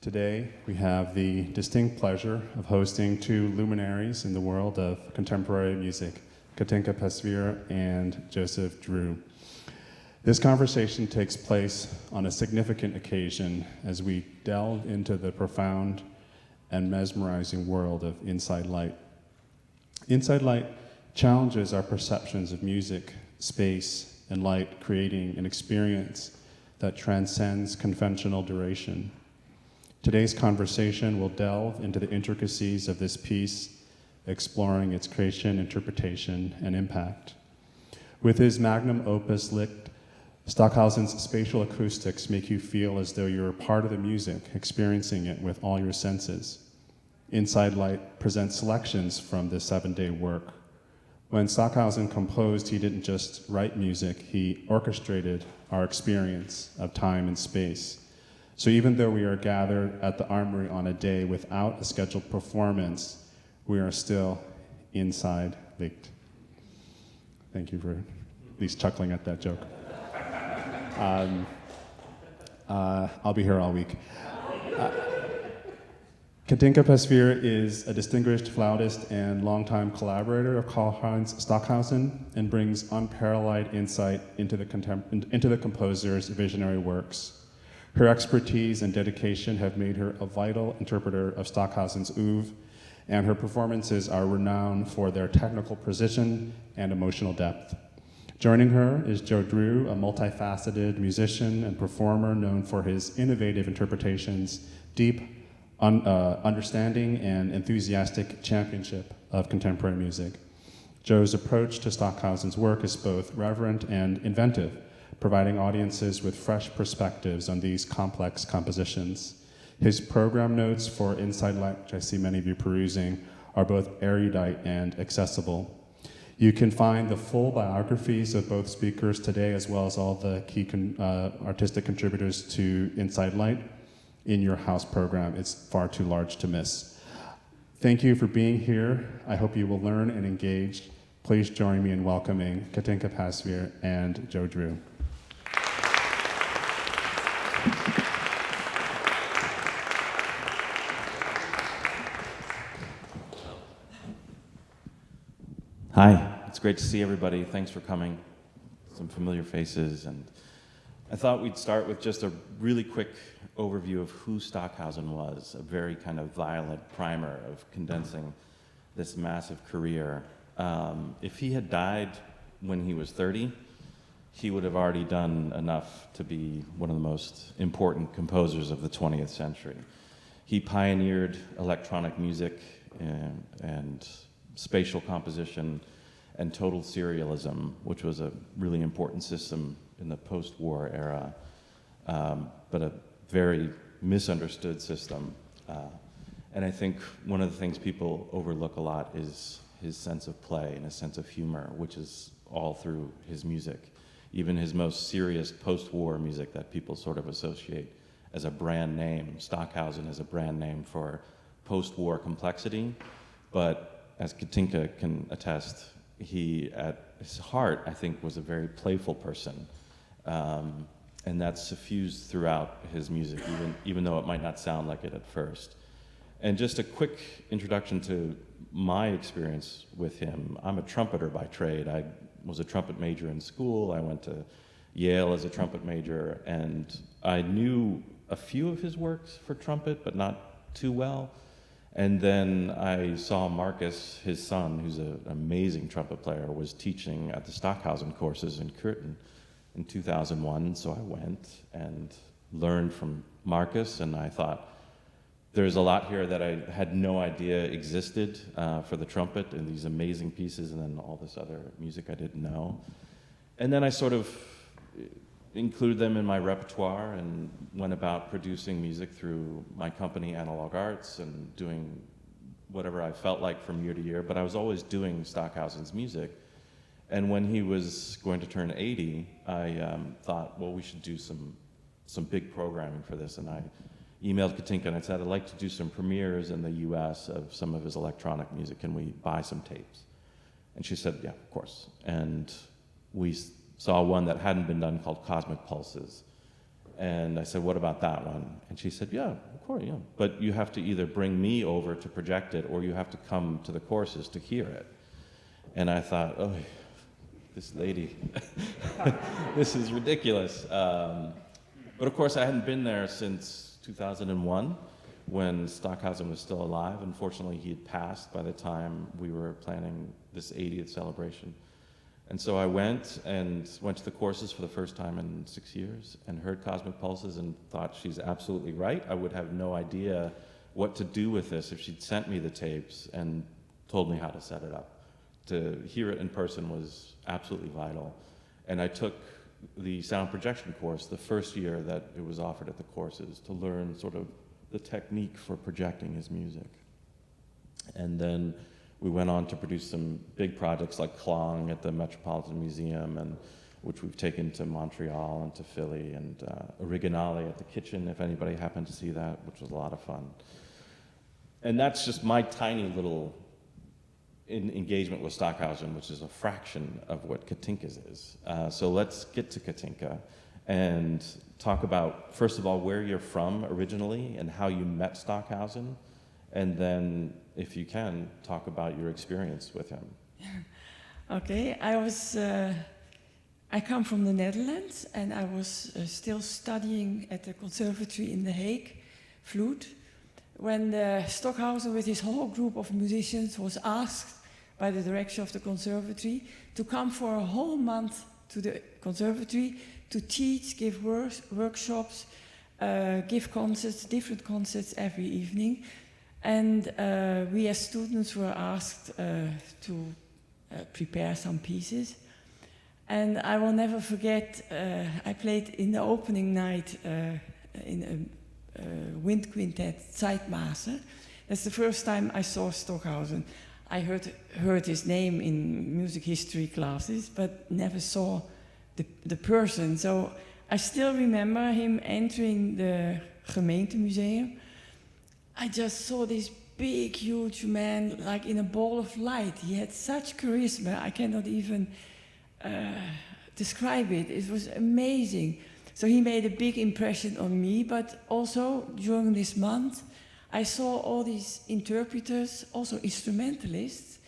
Today, we have the distinct pleasure of hosting two luminaries in the world of contemporary music, Kathinka Pasveer and Joseph Drew. This conversation takes place on a significant occasion as we delve into the profound and mesmerizing world of Inside Light. Inside Light challenges our perceptions of music, space, and light, creating an experience that transcends conventional duration. Today's conversation will delve into the intricacies of this piece, exploring its creation, interpretation, and impact. With his magnum opus Licht, Stockhausen's spatial acoustics make you feel as though you're a part of the music, experiencing it with all your senses. Inside Light presents selections from this 7-day work. When Stockhausen composed, he didn't just write music, he orchestrated our experience of time and space. So even though we are gathered at the Armory on a day without a scheduled performance, we are still inside Licht. Thank you for at least chuckling at that joke. I'll be here all week. Kathinka Pasveer is a distinguished flautist and longtime collaborator of Karlheinz Stockhausen and brings unparalleled insight into the composer's visionary works. Her expertise and dedication have made her a vital interpreter of Stockhausen's oeuvre, and her performances are renowned for their technical precision and emotional depth. Joining her is Joe Drew, a multifaceted musician and performer known for his innovative interpretations, deep understanding, and enthusiastic championship of contemporary music. Joe's approach to Stockhausen's work is both reverent and inventive, providing audiences with fresh perspectives on these complex compositions. His program notes for Inside Light, which I see many of you perusing, are both erudite and accessible. You can find the full biographies of both speakers today, as well as all the key artistic contributors to Inside Light in your house program. It's far too large to miss. Thank you for being here. I hope you will learn and engage. Please join me in welcoming Kathinka Pasveer and Joe Drew. Hi, it's great to see everybody. Thanks for coming. Some familiar faces. And I thought we'd start with just a really quick overview of who Stockhausen was, a very kind of violent primer of condensing this massive career. If he had died when he was 30, he would have already done enough to be one of the most important composers of the 20th century. He pioneered electronic music and spatial composition and total serialism, which was a really important system in the post-war era, but a very misunderstood system. And I think one of the things people overlook a lot is his sense of play and his sense of humor, which is all through his music. Even his most serious post-war music that people sort of associate as a brand name. Stockhausen is a brand name for post-war complexity, but as Kathinka can attest, he, at his heart, I think, was a very playful person. And that's suffused throughout his music, even though it might not sound like it at first. And just a quick introduction to my experience with him. I'm a trumpeter by trade. I was a trumpet major in school. I went to Yale as a trumpet major, and I knew a few of his works for trumpet, but not too well. And then I saw Marcus, his son, who's an amazing trumpet player, was teaching at the Stockhausen courses in Curtin in 2001. So I went and learned from Marcus, and I thought, there's a lot here that I had no idea existed for the trumpet, and these amazing pieces, and then all this other music I didn't know. And then I sort of included them in my repertoire and went about producing music through my company, Analog Arts, and doing whatever I felt like from year to year, but I was always doing Stockhausen's music. And when he was going to turn 80, I thought, well, we should do some big programming for this, and I emailed Kathinka and I said, I'd like to do some premieres in the US of some of his electronic music. Can we buy some tapes? And she said, yeah, of course. And we saw one that hadn't been done called Cosmic Pulses. And I said, what about that one? And she said, yeah, of course, yeah. But you have to either bring me over to project it, or you have to come to the courses to hear it. And I thought, oh, this lady, this is ridiculous. But of course, I hadn't been there since 2001, when Stockhausen was still alive. Unfortunately, he had passed by the time we were planning this 80th celebration. And so I went to the courses for the first time in 6 years and heard Cosmic Pulses and thought, she's absolutely right. I would have no idea what to do with this if she'd sent me the tapes and told me how to set it up. To hear it in person was absolutely vital. And I took the sound projection course the first year that it was offered at the courses to learn sort of the technique for projecting his music. And then we went on to produce some big projects like Klong at the Metropolitan Museum, and which we've taken to Montreal and to Philly, and Originale at the Kitchen, if anybody happened to see that, which was a lot of fun. And that's just my tiny little engagement with Stockhausen, which is a fraction of what Kathinka's is. So let's get to Kathinka and talk about, first of all, where you're from originally and how you met Stockhausen, and then, if you can, talk about your experience with him. Okay, I come from the Netherlands, and I was still studying at the conservatory in The Hague, flute, when Stockhausen, with his whole group of musicians, was asked by the director of the conservatory to come for a whole month to the conservatory to teach, give workshops, give concerts, different concerts every evening. And we as students were asked to prepare some pieces. And I will never forget, I played in the opening night in a wind quintet, Zeitmaße. That's the first time I saw Stockhausen. I heard his name in music history classes, but never saw the person. So I still remember him entering the Gemeentemuseum. I just saw this big, huge man, like in a ball of light. He had such charisma, I cannot even describe it. It was amazing. So he made a big impression on me, but also during this month, I saw all these interpreters, also instrumentalists,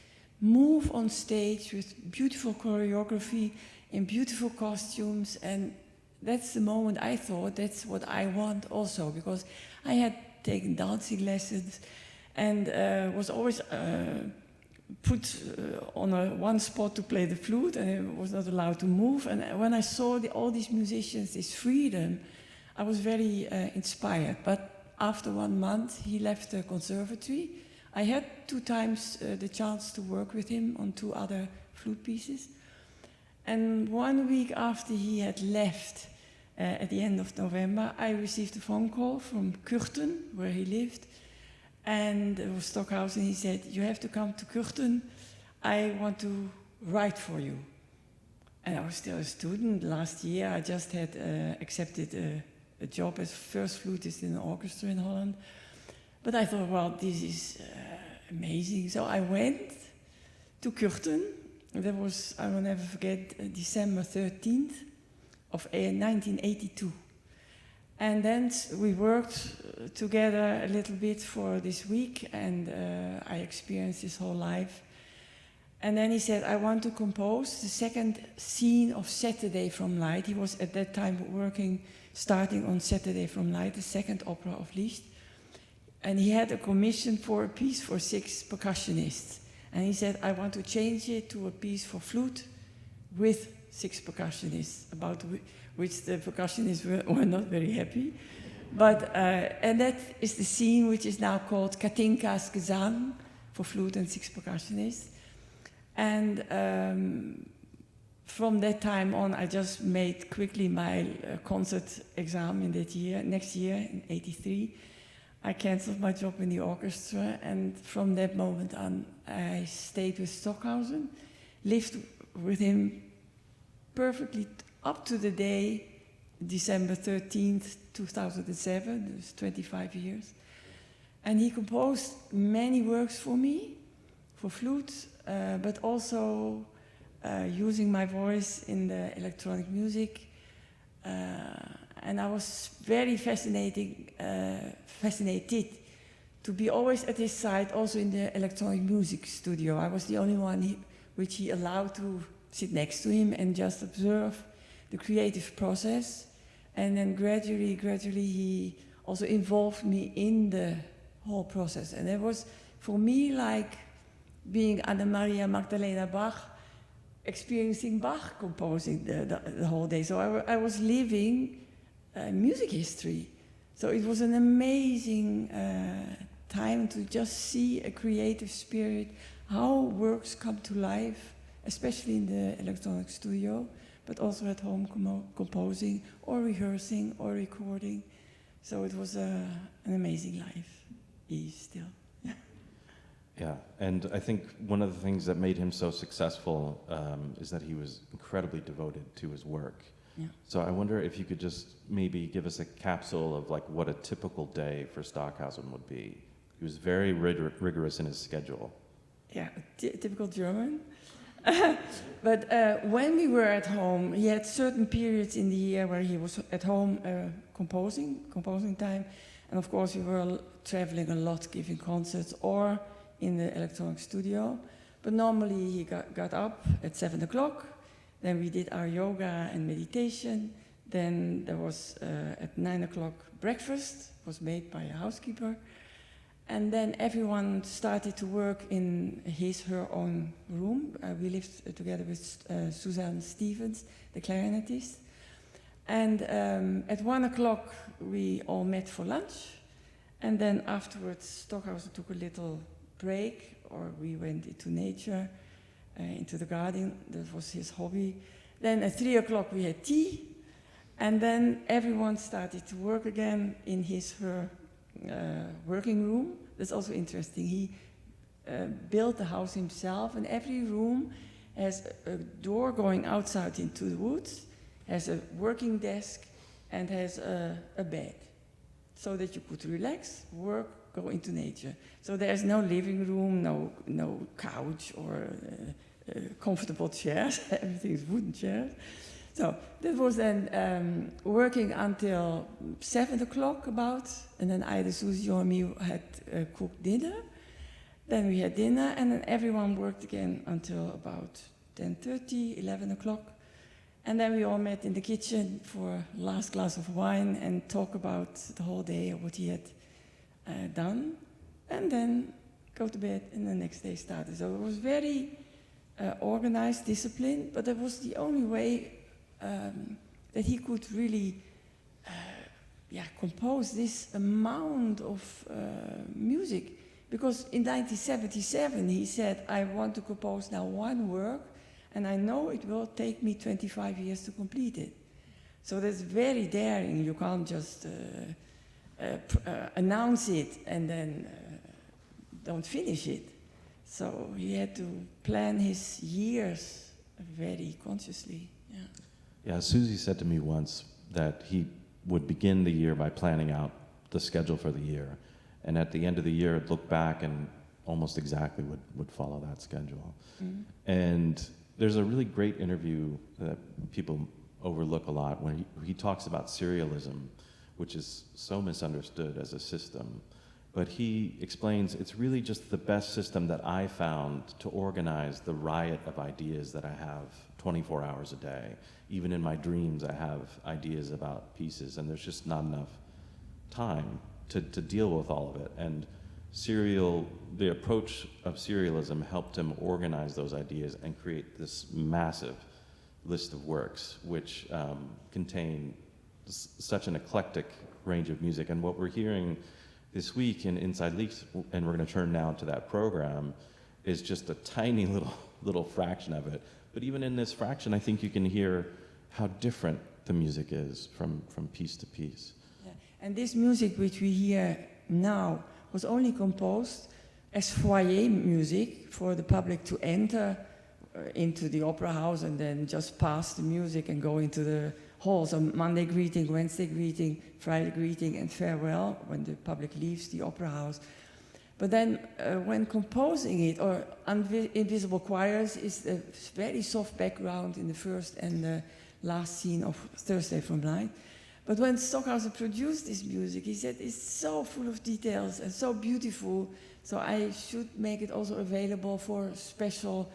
move on stage with beautiful choreography in beautiful costumes, and that's the moment I thought, that's what I want also, because I had taken dancing lessons and was always put on one spot to play the flute, and I was not allowed to move. And when I saw all these musicians, this freedom, I was very inspired. But after 1 month, he left the conservatory. I had 2 times the chance to work with him on 2 other flute pieces. And 1 week after he had left, at the end of November, I received a phone call from Kürten, where he lived. And it was Stockhausen. He said, you have to come to Kürten. I want to write for you. And I was still a student. Last year, I just had accepted a job as first flutist in an orchestra in Holland. But I thought, well, this is amazing. So I went to Kürten. That was, I will never forget, December 13th of 1982. And then we worked together a little bit for this week, and I experienced his whole life. And then he said, I want to compose the second scene of Saturday from Light. He was at that time starting on Saturday from Light, the second opera of Liszt. And he had a commission for a piece for 6 percussionists. And he said, I want to change it to a piece for flute with 6 percussionists, about which the percussionists were not very happy. But, and that is the scene which is now called Kathinka's Gesang, for flute and 6 percussionists. And from that time on, I just made quickly my concert exam in that year. Next year, in '83, I canceled my job in the orchestra, and from that moment on, I stayed with Stockhausen, lived with him perfectly up to the day, December 13th, 2007. It was 25 years. And he composed many works for me, for flute, but also And I was very fascinated to be always at his side, also in the electronic music studio. I was the only one which he allowed to sit next to him and just observe the creative process. And then gradually he also involved me in the whole process. And it was, for me, like being Anna Maria Magdalena Bach, experiencing Bach composing the whole day. So I was living music history. So it was an amazing time to just see a creative spirit, how works come to life, especially in the electronic studio, but also at home composing or rehearsing or recording. So it was an amazing life. He still. Yeah, and I think one of the things that made him so successful is that he was incredibly devoted to his work. Yeah. So I wonder if you could just maybe give us a capsule of like what a typical day for Stockhausen would be. He was very rigorous in his schedule. Yeah, typical German. But when we were at home, he had certain periods in the year where he was at home composing time. And of course we were traveling a lot, giving concerts or in the electronic studio. But normally he got up at 7 o'clock. Then we did our yoga and meditation. Then there was at 9 o'clock breakfast, was made by a housekeeper. And then everyone started to work in her own room. We lived together with Suzanne Stevens, the clarinetist. And at 1 o'clock we all met for lunch. And then afterwards Stockhausen took a little break, or we went into nature, into the garden. That was his hobby. Then at 3 o'clock we had tea. And then everyone started to work again in her working room. That's also interesting. He built the house himself, and every room has a door going outside into the woods, has a working desk, and has a bed, so that you could relax, work, go into nature. So there's no living room, no couch or comfortable chairs. Everything is wooden chairs. So that was then working until 7 o'clock about, and then either Susie or me had cooked dinner. Then we had dinner, and then everyone worked again until about 10:30, 11 o'clock. And then we all met in the kitchen for a last glass of wine and talk about the whole day, what he had done, and then go to bed, and the next day started. So it was very organized, disciplined, but that was the only way that he could really compose this amount of music. Because in 1977 he said, I want to compose now one work, and I know it will take me 25 years to complete it. So that's very daring. You can't just announce it and then don't finish it. So he had to plan his years very consciously. Yeah. Yeah, Susie said to me once that he would begin the year by planning out the schedule for the year, and at the end of the year look back and almost exactly would follow that schedule. Mm-hmm. And there's a really great interview that people overlook a lot when he talks about serialism, which is so misunderstood as a system. But he explains it's really just the best system that I found to organize the riot of ideas that I have 24 hours a day. Even in my dreams, I have ideas about pieces, and there's just not enough time to deal with all of it. And the approach of serialism helped him organize those ideas and create this massive list of works, which contain such an eclectic range of music. And what we're hearing this week in Inside Leaks, and we're going to turn now to that program, is just a tiny little fraction of it. But even in this fraction, I think you can hear how different the music is from piece to piece. Yeah. And this music which we hear now was only composed as foyer music for the public to enter into the opera house and then just pass the music and go into the hall. So Monday greeting, Wednesday greeting, Friday greeting, and farewell when the public leaves the opera house. But then when composing it, or Invisible Choirs is a very soft background in the first and the last scene of Thursday from Night. But when Stockhausen produced this music, he said it's so full of details and so beautiful, so I should make it also available for special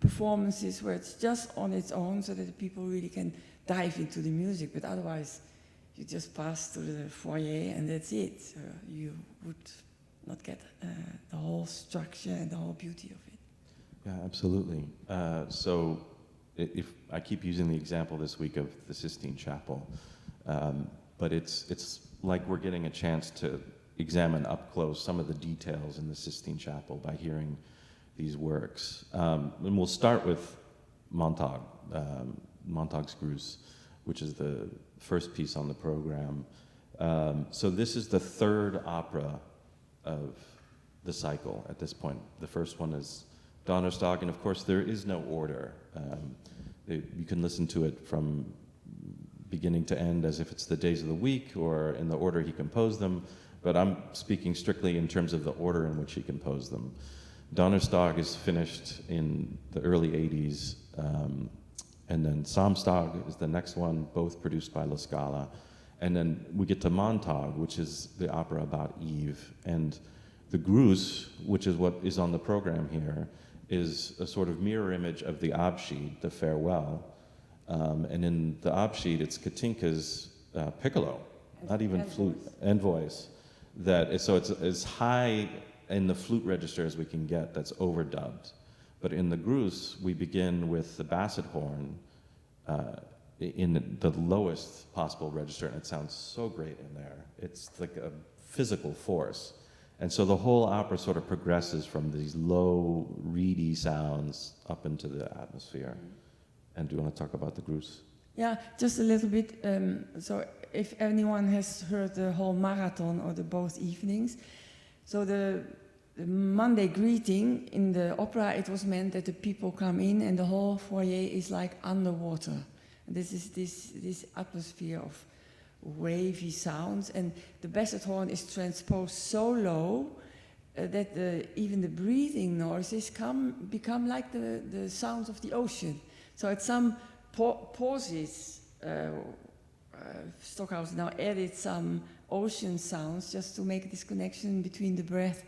performances where it's just on its own so that the people really can dive into the music. But otherwise, you just pass through the foyer and that's it. So you would not get the whole structure and the whole beauty of it. Yeah, absolutely. So if I keep using the example this week of the Sistine Chapel, but it's like we're getting a chance to examine up close some of the details in the Sistine Chapel by hearing these works. And we'll start with Montag, Montag's Grus, which is the first piece on the program. So this is the third opera of the cycle at this point. The first one is Donnerstag, and of course there is no order. You can listen to it from beginning to end as if it's the days of the week or in the order he composed them, but I'm speaking strictly in terms of the order in which he composed them. Donnerstag is finished in the early 80s, and then Samstag is the next one, both produced by La Scala. And then we get to Montag, which is the opera about Eve. And the Grus, which is what is on the program here, is a sort of mirror image of the Abschied, the farewell. And in the Abschied, it's Kathinka's piccolo, not even flute, and voice. So it's as high in the flute register as we can get, that's overdubbed. But in the Grus, we begin with the basset horn in the lowest possible register, and it sounds so great in there. It's like a physical force. And so the whole opera sort of progresses from these low, reedy sounds up into the atmosphere. And do you want to talk about the Grus? Yeah, just a little bit. So if anyone has heard the whole marathon or the both evenings, so the Monday greeting in the opera, it was meant that the people come in and the whole foyer is like underwater. And this is this atmosphere of wavy sounds, and the basset horn is transposed so low that even the breathing noises become like the sounds of the ocean. So at some pauses, Stockhausen now added some ocean sounds just to make this connection between the breath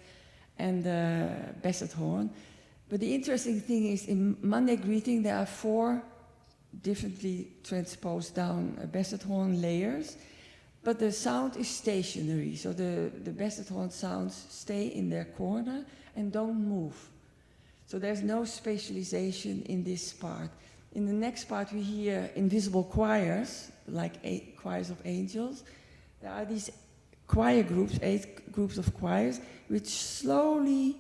and the basset horn. But the interesting thing is, in Monday greeting, there are 4 differently transposed down basset horn layers, but the sound is stationary. So the basset horn sounds stay in their corner and don't move. So there's no spatialization in this part. In the next part, we hear invisible choirs, like choirs of angels. There are these choir groups, 8 groups of choirs, which slowly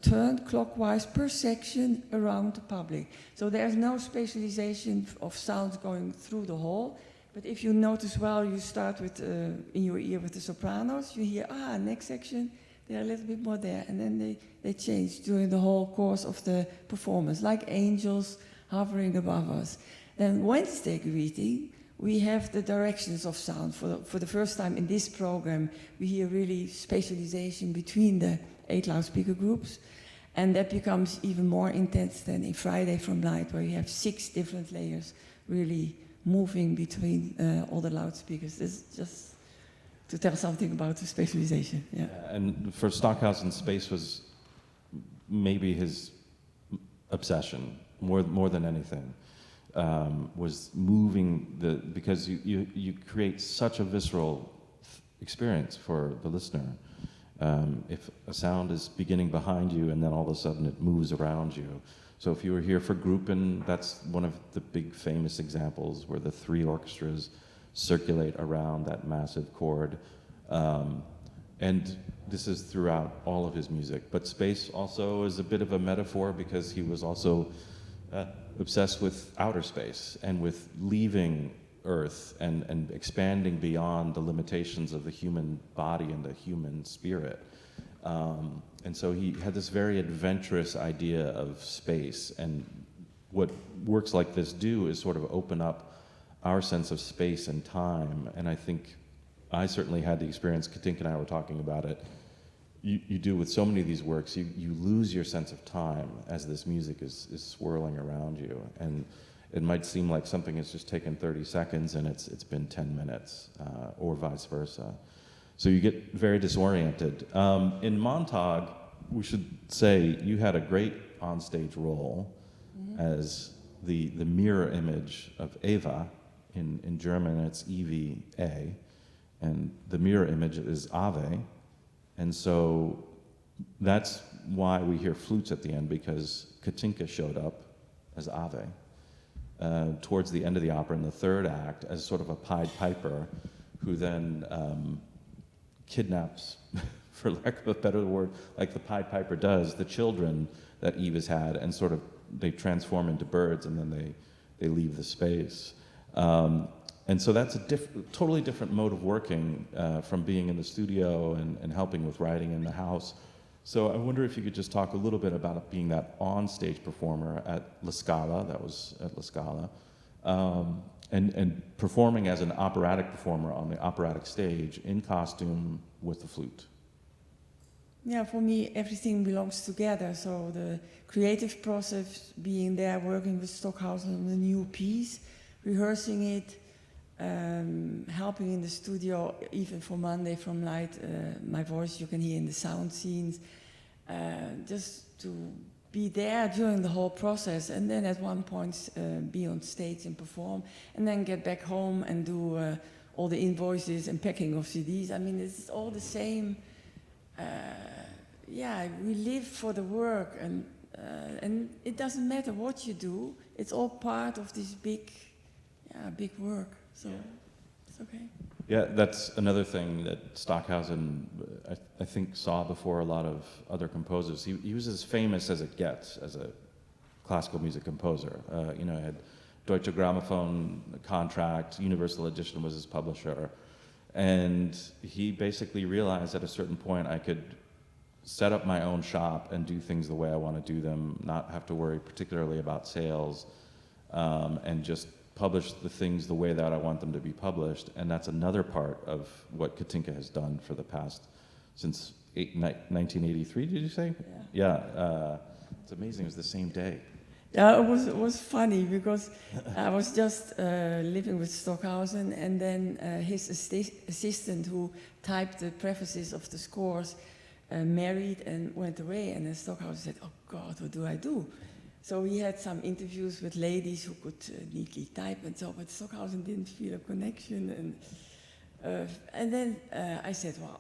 turn clockwise per section around the public. So there's no spatialization of sounds going through the hall. But if you notice well, you start with in your ear with the sopranos, you hear, next section, they're a little bit more there. And then they change during the whole course of the performance, like angels hovering above us. Then Wednesday greeting, we have the directions of sound. For the first time in this program, we hear really spatialization between the 8 loudspeaker groups. And that becomes even more intense than in Friday from Light, where you have 6 different layers really moving between all the loudspeakers. This is just to tell something about the spatialization. Yeah. And for Stockhausen, space was maybe his obsession more than anything. Was moving because you create such a visceral experience for the listener. If a sound is beginning behind you and then all of a sudden it moves around you. So if you were here for Gruppen, that's one of the big famous examples where the 3 orchestras circulate around that massive chord. And this is throughout all of his music. But space also is a bit of a metaphor because he was also obsessed with outer space and with leaving Earth and expanding beyond the limitations of the human body and the human spirit. And so he had this very adventurous idea of space. And what works like this do is sort of open up our sense of space and time. And I think I certainly had the experience, Kathinka and I were talking about it, you do with so many of these works, you lose your sense of time as this music is swirling around you. And it might seem like something has just taken 30 seconds and it's been 10 minutes, or vice versa. So you get very disoriented. In Montauk, we should say you had a great onstage role as the mirror image of Eva. In German, it's EVA, and the mirror image is Ave. And so that's why we hear flutes at the end, because Kathinka showed up as Ave towards the end of the opera in the third act as sort of a Pied Piper who then kidnaps, for lack of a better word, like the Pied Piper does, the children that Eve has had, and sort of they transform into birds, and then they leave the space. And so that's a totally different mode of working from being in the studio and helping with writing in the house. So I wonder if you could just talk a little bit about being that on-stage performer at La Scala, that was at La Scala, and performing as an operatic performer on the operatic stage in costume with the flute. Yeah, for me, everything belongs together. So the creative process, being there, working with Stockhausen on a new piece, rehearsing it, helping in the studio, even for Monday from Light, my voice you can hear in the sound scenes, just to be there during the whole process, and then at one point be on stage and perform, and then get back home and do all the invoices and packing of CDs. I mean, it's all the same. Yeah, we live for the work, and it doesn't matter what you do. It's all part of this big work. So it's okay. Yeah, that's another thing that Stockhausen, I think, saw before a lot of other composers. He was as famous as it gets as a classical music composer. You know, had Deutsche Grammophon contract, Universal Edition was his publisher, and he basically realized at a certain point I could set up my own shop and do things the way I want to do them, not have to worry particularly about sales, and just publish the things the way that I want them to be published. And that's another part of what Kathinka has done for the past, since 1983, did you say? Yeah. It's amazing, it was the same day. Yeah, it was funny because I was just living with Stockhausen, and then his assistant who typed the prefaces of the scores married and went away, and then Stockhausen said, "Oh God, what do I do?" So he had some interviews with ladies who could neatly type and so, but Stockhausen didn't feel a connection. And then I said, well,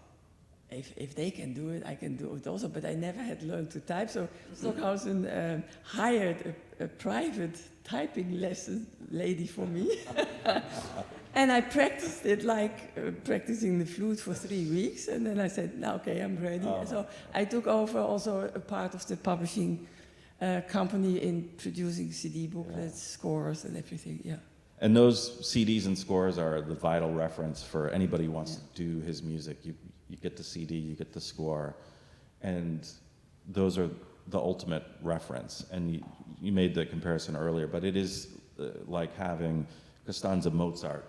if they can do it, I can do it also, but I never had learned to type. So Stockhausen hired a private typing lesson lady for me. And I practiced it like practicing the flute for 3 weeks. And then I said, now, okay, I'm ready. Oh. So I took over also a part of the publishing company in producing CD booklets, scores, and everything, yeah. And those CDs and scores are the vital reference for anybody who wants to do his music. You get the CD, you get the score, and those are the ultimate reference. And you made the comparison earlier, but it is like having Costanza Mozart,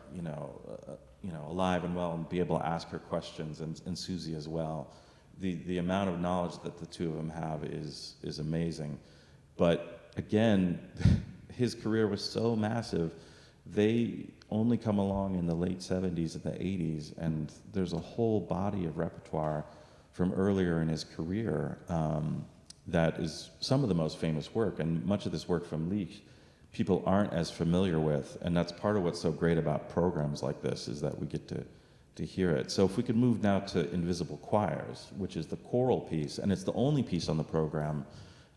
alive and well, and be able to ask her questions, and Susie as well. The amount of knowledge that the two of them have is amazing. But again, his career was so massive, they only come along in the late 70s and the 80s, and there's a whole body of repertoire from earlier in his career that is some of the most famous work, and much of this work from Leach people aren't as familiar with, and that's part of what's so great about programs like this, is that we get to hear it. So if we could move now to Invisible Choirs, which is the choral piece, and it's the only piece on the program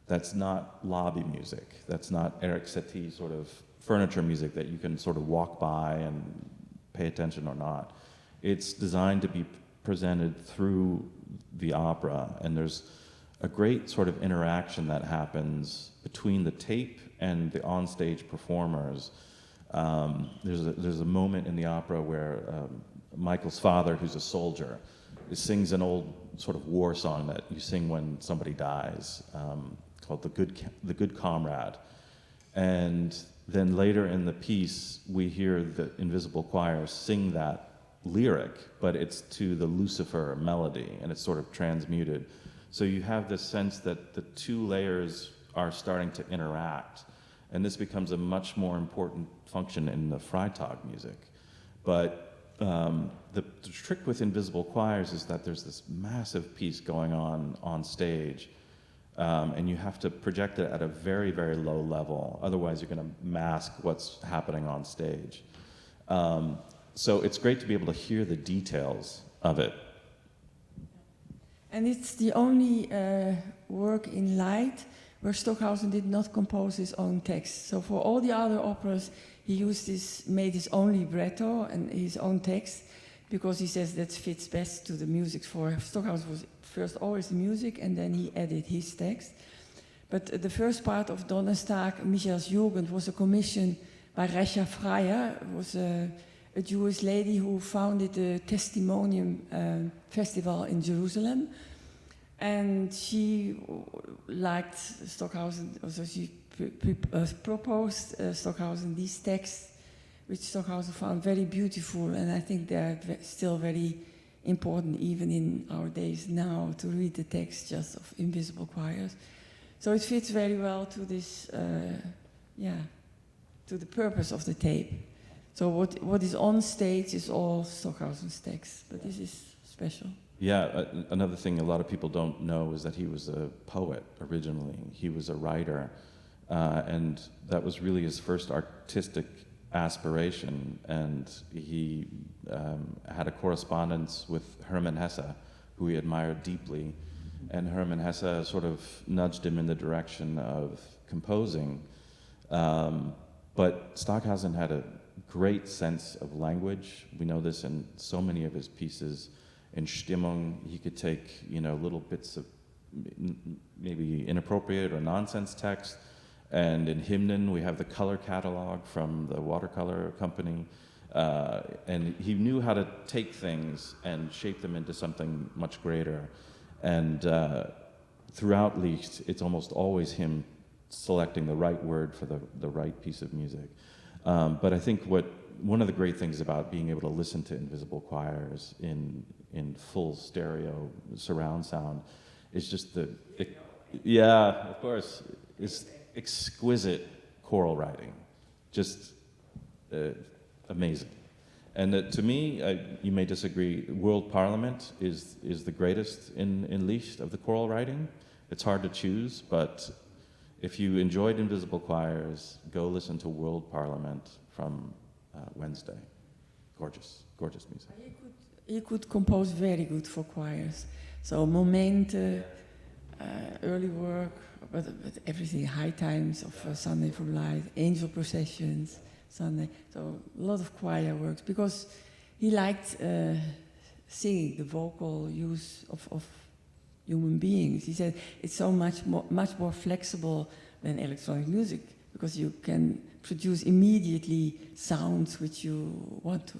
that's not lobby music, that's not Eric Satie sort of furniture music that you can sort of walk by and pay attention or not. It's designed to be presented through the opera, and there's a great sort of interaction that happens between the tape and the onstage performers. There's a moment in the opera where Michael's father, who's a soldier, sings an old sort of war song that you sing when somebody dies, called The Good Comrade. And then later in the piece, we hear the Invisible Choir sing that lyric, but it's to the Lucifer melody, and it's sort of transmuted. So you have this sense that the two layers are starting to interact. And this becomes a much more important function in the Freitag music. But the trick with invisible choirs is that there's this massive piece going on stage, and you have to project it at a very, very low level. Otherwise, you're going to mask what's happening on stage. So it's great to be able to hear the details of it. And it's the only work in light where Stockhausen did not compose his own text. So for all the other operas, he made his own libretto and his own text, because he says that fits best to the music. For Stockhausen was first always the music, and then he added his text. But the first part of Donnerstag, Michael's Jugend, was a commission by Resha Freier, was a Jewish lady who founded the Testimonium Festival in Jerusalem. And she liked Stockhausen, so she proposed Stockhausen these texts, which Stockhausen found very beautiful, and I think they're still very important even in our days now, to read the text just of invisible choirs. So it fits very well to this, to the purpose of the tape. So what is on stage is all Stockhausen's text, but this is special. Yeah, another thing a lot of people don't know is that he was a poet originally. He was a writer, and that was really his first artistic aspiration. And he had a correspondence with Hermann Hesse, who he admired deeply. And Hermann Hesse sort of nudged him in the direction of composing. But Stockhausen had a great sense of language. We know this in so many of his pieces. In Stimmung, he could take, little bits of maybe inappropriate or nonsense text. And in Hymnen, we have the color catalog from the watercolor company. And he knew how to take things and shape them into something much greater. And throughout Licht, it's almost always him selecting the right word for the right piece of music. But I think one of the great things about being able to listen to invisible choirs in full stereo surround sound is just of course, is exquisite choral writing, just amazing. And to me, you may disagree, World Parliament is the greatest in Licht of the choral writing. It's hard to choose, but if you enjoyed invisible choirs, go listen to World Parliament from Wednesday. Gorgeous, gorgeous music. He could compose very good for choirs. So Momente, early work, but everything, high times of Sunday from Light, angel processions, Sunday. So a lot of choir works, because he liked singing, the vocal use of human beings. He said it's so much more flexible than electronic music, because you can produce immediately sounds which you want to.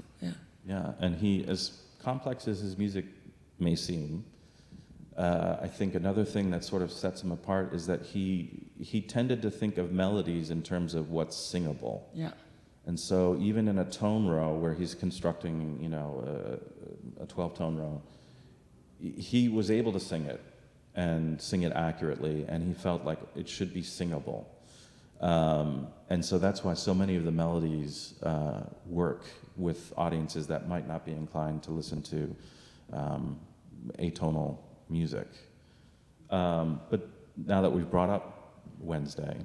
Yeah, and he, as complex as his music may seem, I think another thing that sort of sets him apart is that he tended to think of melodies in terms of what's singable. Yeah. And so even in a tone row where he's constructing, a 12-tone row, he was able to sing it and sing it accurately, and he felt like it should be singable. And so that's why so many of the melodies work with audiences that might not be inclined to listen to atonal music. But now that we've brought up Wednesday,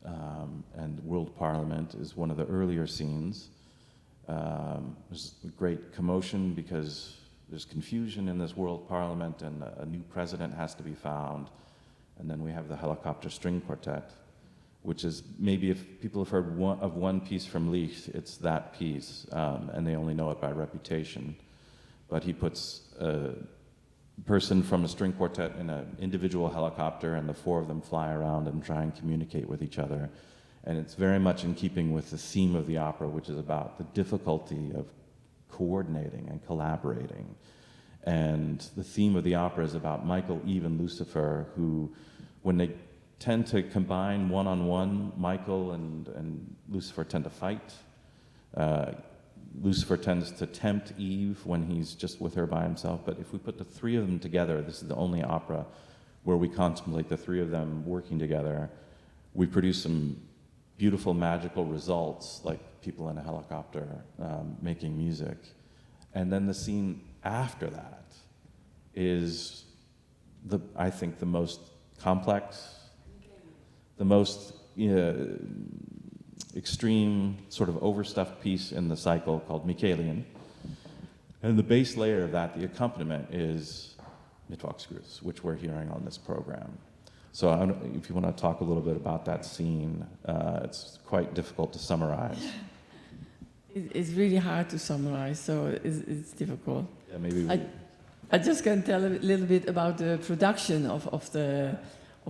and World Parliament is one of the earlier scenes, there's a great commotion because there's confusion in this World Parliament, and a new president has to be found. And then we have the helicopter string quartet, which is, maybe if people have heard of one piece from Licht, it's that piece, and they only know it by reputation. But he puts a person from a string quartet in an individual helicopter, and the four of them fly around and try and communicate with each other. And it's very much in keeping with the theme of the opera, which is about the difficulty of coordinating and collaborating. And the theme of the opera is about Michael, Eve, and Lucifer, who, when they tend to combine one-on-one, Michael and Lucifer tend to fight. Lucifer tends to tempt Eve when he's just with her by himself. But if we put the three of them together, this is the only opera where we contemplate the three of them working together, we produce some beautiful, magical results, like people in a helicopter making music. And then the scene after that is, I think, the most complex, the most extreme, sort of overstuffed piece in the cycle called Michaelian. And the base layer of that, the accompaniment, is Mittwochsgruß, which we're hearing on this program. So if you want to talk a little bit about that scene, it's quite difficult to summarize. It's really hard to summarize, so it's difficult. Yeah, maybe I just can tell a little bit about the production of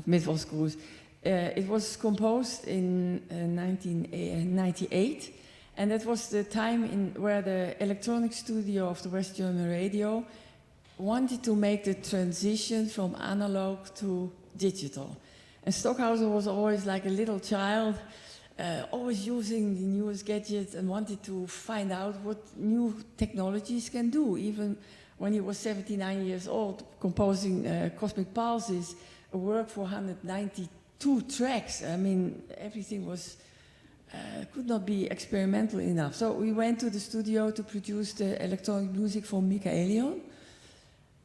Mittwochsgruß. It was composed in 1998, and that was the time where the electronic studio of the West German radio wanted to make the transition from analog to digital. And Stockhausen was always like a little child, always using the newest gadgets and wanted to find out what new technologies can do. Even when he was 79 years old, composing Cosmic Pulses, a work for 192 tracks. I mean, everything was could not be experimental enough. So we went to the studio to produce the electronic music for Michaelion.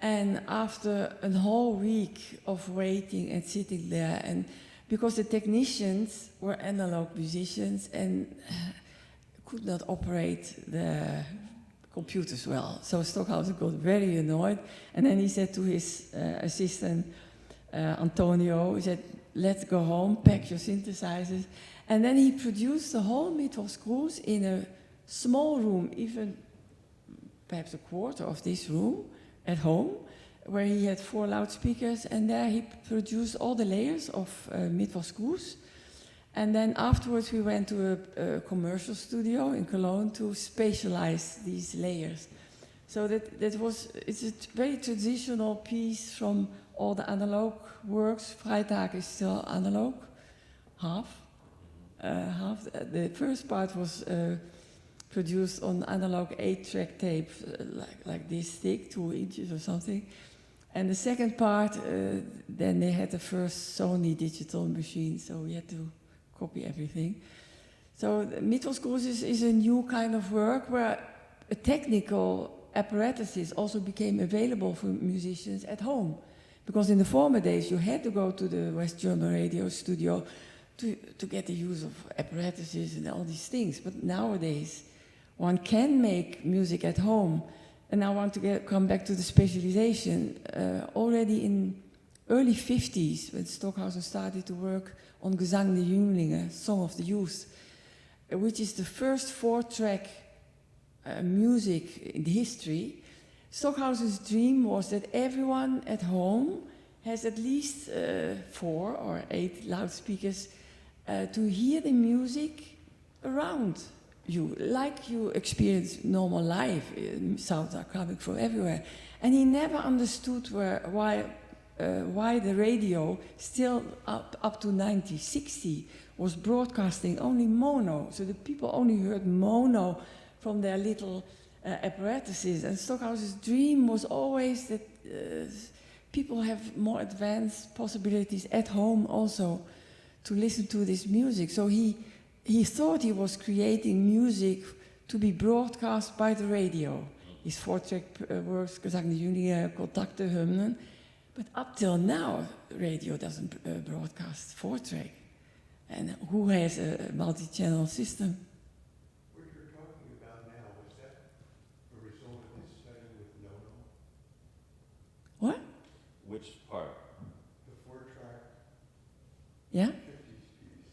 And after a whole week of waiting and sitting there, and because the technicians were analog musicians and could not operate the computers well, so Stockhausen got very annoyed. And then he said to his assistant, Antonio, he said, let's go home, pack your synthesizers. And then he produced the whole Mittwochsgruß in a small room, even perhaps a quarter of this room, at home, where he had 4 loudspeakers, and there he produced all the layers of Mittwochsgruß. And then afterwards we went to a commercial studio in Cologne to spatialize these layers. So it's a very traditional piece from all the analog works. Freitag is still analog, half. The first part was produced on analog 8-track tape, like this thick, 2 inches or something. And the second part, then they had the first Sony digital machine, so we had to copy everything. So Mittwochsgruß is a new kind of work where a technical apparatuses also became available for musicians at home. Because in the former days, you had to go to the West German radio studio to get the use of apparatuses and all these things. But nowadays, one can make music at home. And I want to come back to the specialization. Already in early 50s, when Stockhausen started to work on Gesang der Jünglinge, Song of the Youth, which is the first 4-track music in the history, Stockhausen's dream was that everyone at home has at least 4 or 8 loudspeakers to hear the music around you, like you experience normal life. Sounds are coming from everywhere. And he never understood why the radio, still up to 1960, was broadcasting only mono. So the people only heard mono from their little apparatuses. And Stockhausen's dream was always that people have more advanced possibilities at home also to listen to this music. So he thought he was creating music to be broadcast by the radio. His 4-track works, Gesang der Jünglinge, Kontakte, Hymnen. But up till now, radio doesn't broadcast 4-track. And who has a multi-channel system? What you're talking about now, was that a result of his study with Nono? What? which part? The 4-track Yeah? 50s piece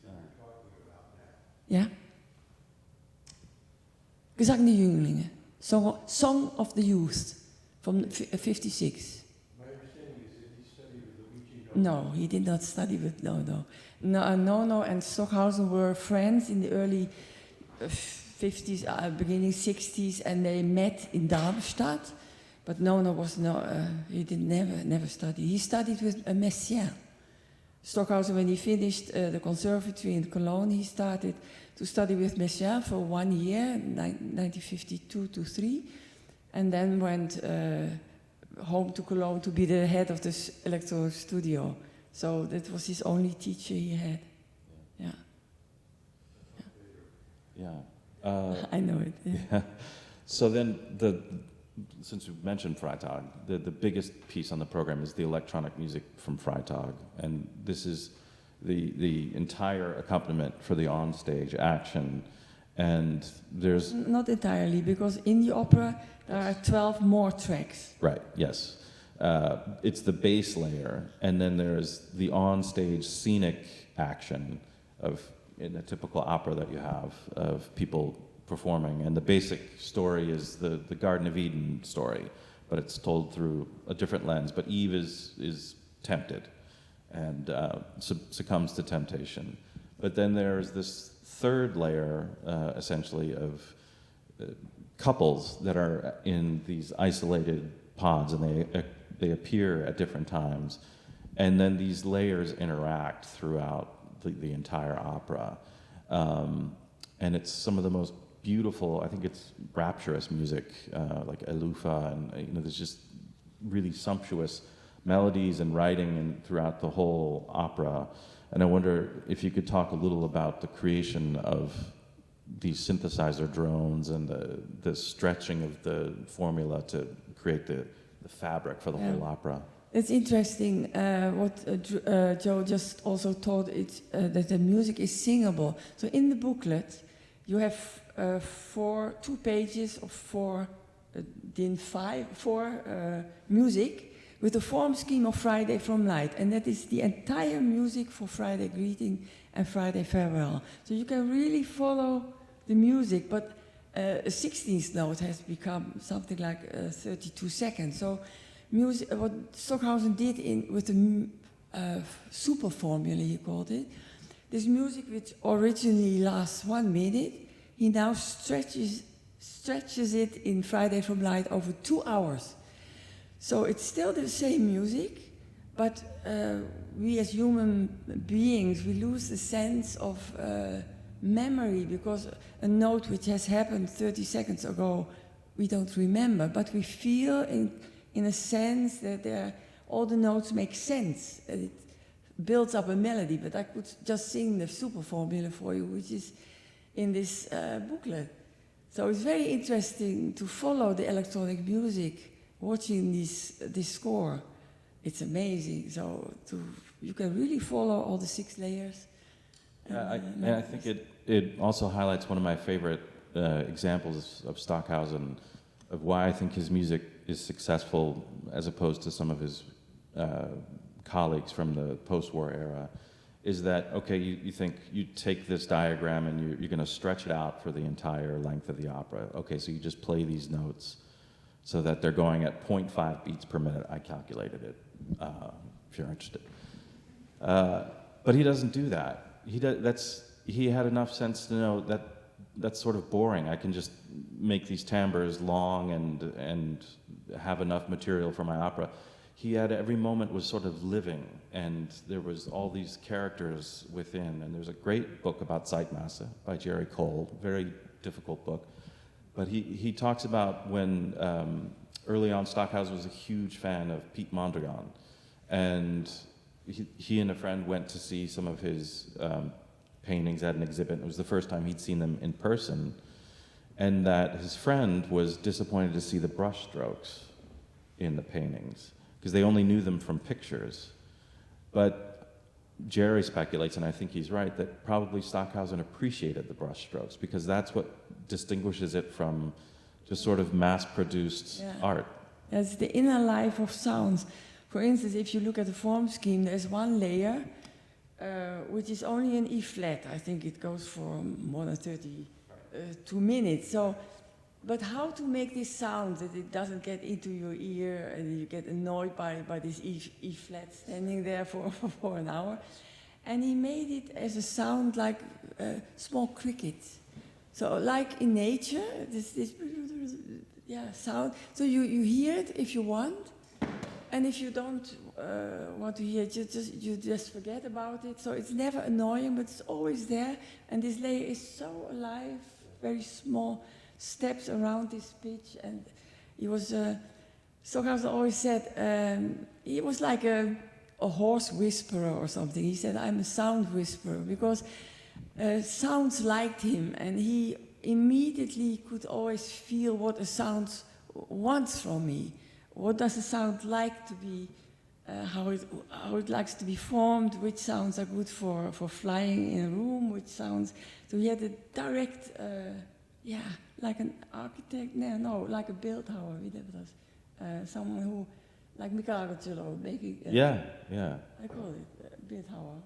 that you're talking about now. Ja. Gesang der Jünglinge. Song of the Youth from 56. My understanding is that he studied with Luigi Nono. No, he did not study with Nono. Nono and Stockhausen were friends in the early 50s, beginning 60s, and they met in Darmstadt. But Nono was he did never study. He studied with Messiaen. Stockhausen, when he finished the conservatory in Cologne, he started to study with Messiaen for 1 year, 1952 to 3, and then went home to Cologne to be the head of this electronic studio. So that was his only teacher he had. Yeah. Yeah. I know it. Yeah. Yeah. So then, since you mentioned Freitag, the biggest piece on the program is the electronic music from Freitag, and this is the entire accompaniment for the onstage action. And there's Not entirely, because in the opera there are 12 more tracks. right, yes, it's the bass layer, and then there's the onstage scenic action of in a typical opera that you have of people performing, and the basic story is the Garden of Eden story, but it's told through a different lens. But Eve is tempted and succumbs to temptation. But then there's this third layer, essentially, of couples that are in these isolated pods, and they appear at different times, and then these layers interact throughout the entire opera, and it's some of the most beautiful, I think it's rapturous music, like Elufa, and there's just really sumptuous melodies and writing and throughout the whole opera. And I wonder if you could talk a little about the creation of these synthesizer drones and the stretching of the formula to create the fabric for the whole opera. It's interesting what Joe just also taught, that the music is singable. So in the booklet, you have 2 pages of 4 music with the form scheme of Friday from Light, and that is the entire music for Friday Greeting and Friday Farewell. So you can really follow the music, but a 16th note has become something like 32 seconds. So music, what Stockhausen did with the super formula, he called it, this music which originally lasts 1 minute, he now stretches it in Friday from Light over 2 hours. So it's still the same music, but we as human beings, we lose the sense of memory, because a note which has happened 30 seconds ago, we don't remember, but we feel in a sense that all the notes make sense. It builds up a melody, but I could just sing the super formula for you, which is in this booklet. So it's very interesting to follow the electronic music, watching this score. It's amazing. So you can really follow all the 6 layers. And I think it also highlights one of my favorite examples of Stockhausen, of why I think his music is successful as opposed to some of his colleagues from the post-war era, is that, okay, you think you take this diagram and you're going to stretch it out for the entire length of the opera. Okay, so you just play these notes so that they're going at 0.5 beats per minute. I calculated it, if you're interested. But he doesn't do that. He had enough sense to know that that's sort of boring. I can just make these timbres long and have enough material for my opera. He had every moment was sort of living, and there was all these characters within. And there's a great book about Zeitmasse by Jerry Cole, very difficult book. But he talks about when early on Stockhausen was a huge fan of Piet Mondrian, and he and a friend went to see some of his paintings at an exhibit. It was the first time he'd seen them in person, and that his friend was disappointed to see the brush strokes in the paintings, because they only knew them from pictures. But Jerry speculates, and I think he's right, that probably Stockhausen appreciated the brush strokes, because that's what distinguishes it from just sort of mass-produced art. That's the inner life of sounds. For instance, if you look at the form scheme, there's 1 layer which is only an E flat. I think it goes for more than 32 minutes. So, but how to make this sound that it doesn't get into your ear and you get annoyed by this E flat standing there for an hour? And he made it as a sound like small crickets. So like in nature, this sound. So you hear it if you want, and if you don't want to hear it, you just forget about it. So it's never annoying, but it's always there. And this layer is so alive, very small steps around this pitch. And he was, Stockhausen always said, he was like a horse whisperer or something. He said, I'm a sound whisperer, because sounds liked him, and he immediately could always feel what a sound wants from me. What does a sound like to be, how it likes to be formed, which sounds are good for flying in a room, which sounds... So he had a direct, like an architect, like a beeldhouwer, someone who, like Michelangelo, making... Yeah. I call it beeldhouwer.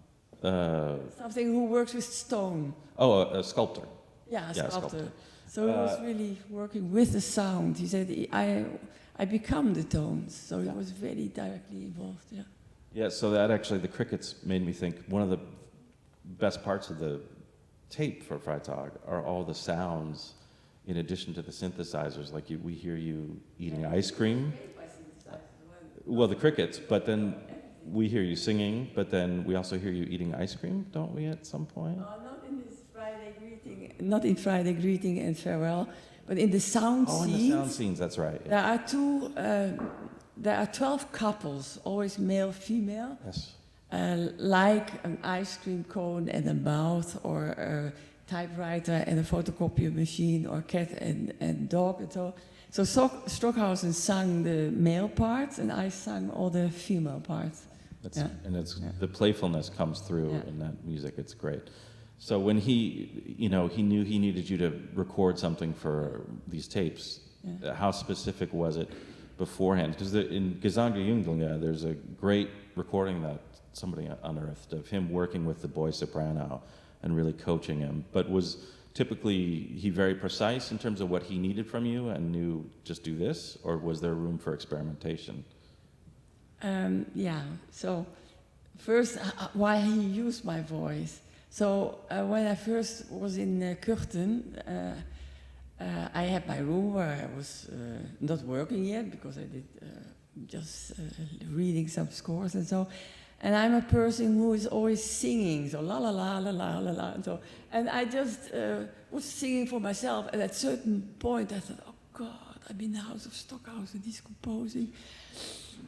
Something who works with stone. Oh, a sculptor. Yeah, a Yeah, sculptor. sculptor. So he was really working with the sound. He said, I become the tones. So he was very directly involved, yeah. Yeah, so that actually, the crickets made me think one of the best parts of the tape for Freitag are all the sounds in addition to the synthesizers. Like we hear you eating ice cream. Well, the crickets, but then we hear you singing, but then we also hear you eating ice cream, don't we, at some point? Not in this Friday greeting, not in Friday greeting and farewell, but in the sound scenes. Oh, in the sound scenes, that's right. Yeah. There are 12 couples, always male, female. Yes. Like an ice cream cone and a mouth, or a typewriter and a photocopier machine, or cat and dog and so. So Stockhausen sang the male parts, and I sang all the female parts. And the playfulness comes through in that music. It's great. So when he knew he needed you to record something for these tapes, how specific was it beforehand? Because in Gesang der Jünglinge, there's a great recording that somebody unearthed of him working with the boy soprano and really coaching him. But was typically he very precise in terms of what he needed from you and knew just do this, or was there room for experimentation? So first, why he used my voice. So when I first was in Kürten, I had my room where I was not working yet, because I did just reading some scores and so. And I'm a person who is always singing, so la la la la la la la. And I just was singing for myself. And at a certain point, I thought, oh God, I'm in the house of Stockhausen, he's composing.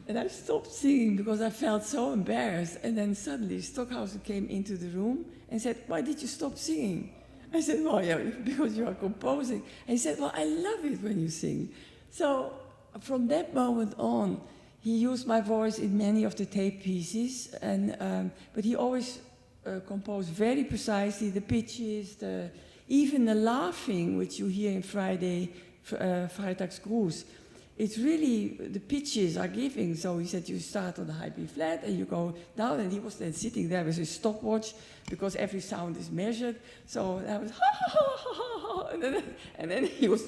And I stopped singing because I felt so embarrassed. And then suddenly Stockhausen came into the room and said, why did you stop singing? I said, well, yeah, because you are composing. And he said, well, I love it when you sing. So from that moment on, he used my voice in many of the tape pieces, but he always composed very precisely the pitches, even the laughing, which you hear in Freitagsgruß. It's really, the pitches are giving. So he said, you start on the high B flat and you go down, and he was then sitting there with his stopwatch, because every sound is measured. So I was, ha ha ha ha ha, and then he was,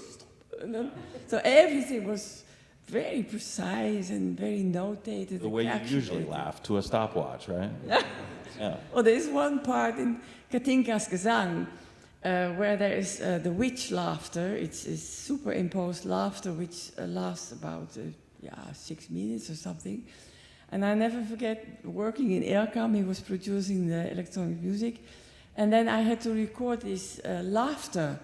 so everything was very precise and very notated. The way you usually laugh, to a stopwatch, right? Yeah. Well, there is one part in Kathinka's Gesang where there is the witch laughter. It's superimposed laughter, which lasts about 6 minutes or something. And I never forget working in Erkam. He was producing the electronic music. And then I had to record this laughter.